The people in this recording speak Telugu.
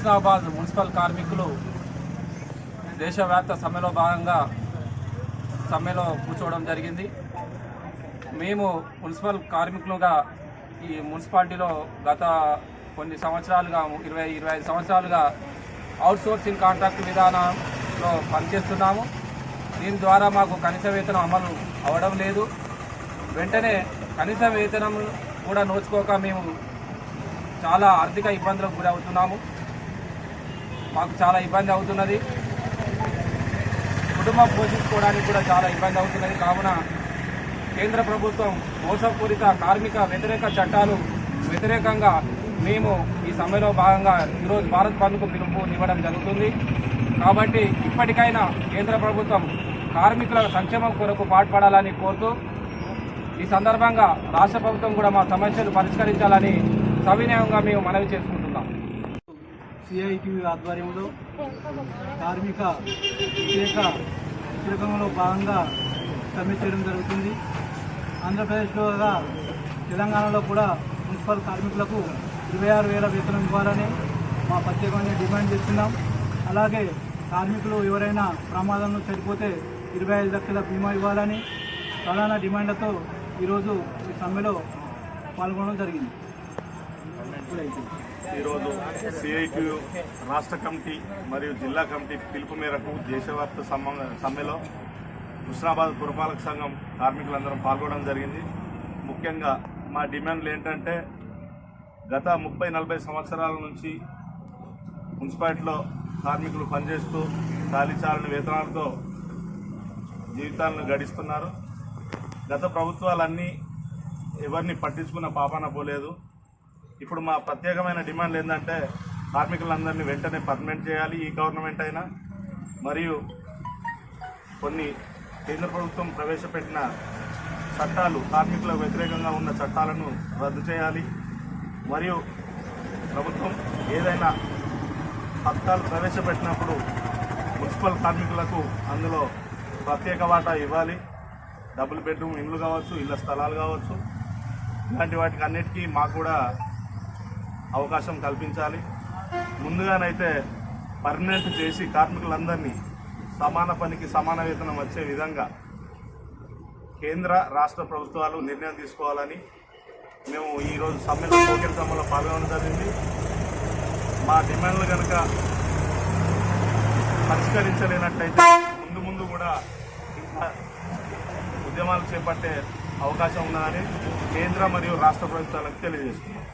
హుస్నాబాద్ మున్సిపల్ కార్మికులు దేశవ్యాప్త సమ్మెలో భాగంగా సమ్మెలో కూర్చోవడం జరిగింది. మేము మున్సిపల్ కార్మికులుగా ఈ మున్సిపాలిటీలో గత కొన్ని సంవత్సరాలుగా 25 సంవత్సరాలుగా అవుట్సోర్సింగ్ కాంట్రాక్ట్ విధానంలో పనిచేస్తున్నాము. దీని ద్వారా మాకు కనీస వేతనం అమలు అవ్వడం లేదు. వెంటనే కనీస వేతనం కూడా నోచుకోక మేము చాలా ఆర్థిక ఇబ్బందులకు గురవుతున్నాము. మాకు చాలా ఇబ్బంది అవుతున్నది. కుటుంబం పోషించుకోవడానికి కూడా చాలా ఇబ్బంది అవుతున్నది. కావున కేంద్ర ప్రభుత్వం మోసపూరిత కార్మిక వ్యతిరేక చట్టాలు వ్యతిరేకంగా మేము ఈ సమ్మెలో భాగంగా ఈరోజు భారత్ బంద్కు పిలుపునివ్వడం జరుగుతుంది. కాబట్టి ఇప్పటికైనా కేంద్ర ప్రభుత్వం కార్మికుల సంక్షేమం కొరకు పాటుపడాలని కోరుతూ ఈ సందర్భంగా రాష్ట్ర ప్రభుత్వం కూడా మా సమస్యలు పరిష్కరించాలని సవినయంగా మేము మనవి చేసుకుంటున్నాం. సిఐటియు ఆధ్వర్యంలో కార్మిక వ్యతిరేకంలో భాగంగా సమ్మె చేయడం జరుగుతుంది. ఆంధ్రప్రదేశ్లో తెలంగాణలో కూడా మున్సిపల్ కార్మికులకు 26,000 వేతనం ఇవ్వాలని మా ప్రత్యేకంగా డిమాండ్ చేస్తున్నాం. అలాగే కార్మికులు ఎవరైనా ప్రమాదంలో చనిపోతే 25 లక్షల బీమా ఇవ్వాలని ప్రధాన డిమాండ్లతో ఈరోజు ఈ సమ్మెలో పాల్గొనడం జరిగింది. ఈరోజు సిఐటియు రాష్ట్ర కమిటీ మరియు జిల్లా కమిటీ పిలుపు మేరకు దేశవ్యాప్త సమ్మెలో హుస్నాబాద్ పురపాలక సంఘం కార్మికులందరం పాల్గొనడం జరిగింది. ముఖ్యంగా మా డిమాండ్లు ఏంటంటే గత 30-40 సంవత్సరాల నుంచి మున్సిపాలిటీలో కార్మికులు పనిచేస్తూ చాలీచాలని వేతనాలతో జీవితాలను గడిస్తున్నారు. గత ప్రభుత్వాలన్నీ ఎవరిని పట్టించుకున్న పాపాన పోలేదు. ఇప్పుడు మా ప్రత్యేకమైన డిమాండ్లు ఏంటంటే కార్మికులందరినీ వెంటనే పర్మనెంట్ చేయాలి ఈ గవర్నమెంట్ అయినా, మరియు కొన్ని కేంద్ర ప్రభుత్వం ప్రవేశపెట్టిన చట్టాలు కార్మికులకు వ్యతిరేకంగా ఉన్న చట్టాలను రద్దు చేయాలి. మరియు ప్రభుత్వం ఏదైనా పథకాలు ప్రవేశపెట్టినప్పుడు మున్సిపల్ కార్మికులకు అందులో ప్రత్యేక వాటా ఇవ్వాలి. డబుల్ బెడ్రూమ్ ఇండ్లు కావచ్చు, ఇళ్ల స్థలాలు కావచ్చు, ఇలాంటి వాటికి అన్నిటికీ మాకు కూడా అవకాశం కల్పించాలి. ముందుగానైతే పర్మనెంట్ చేసి కార్మికులందరినీ సమాన పనికి సమాన వేతనం వచ్చే విధంగా కేంద్ర రాష్ట్ర ప్రభుత్వాలు నిర్ణయం తీసుకోవాలని మేము ఈరోజు సమ్మెలో టోకెన్ సమ్మెలో పాల్గొనడం జరిగింది. మా డిమాండ్లు కనుక పరిష్కరించలేనట్లయితే ముందు కూడా ఇంకా ఉద్యమాలు చేపట్టే అవకాశం ఉన్నదని కేంద్ర మరియు రాష్ట్ర ప్రభుత్వాలకు తెలియజేస్తున్నాం.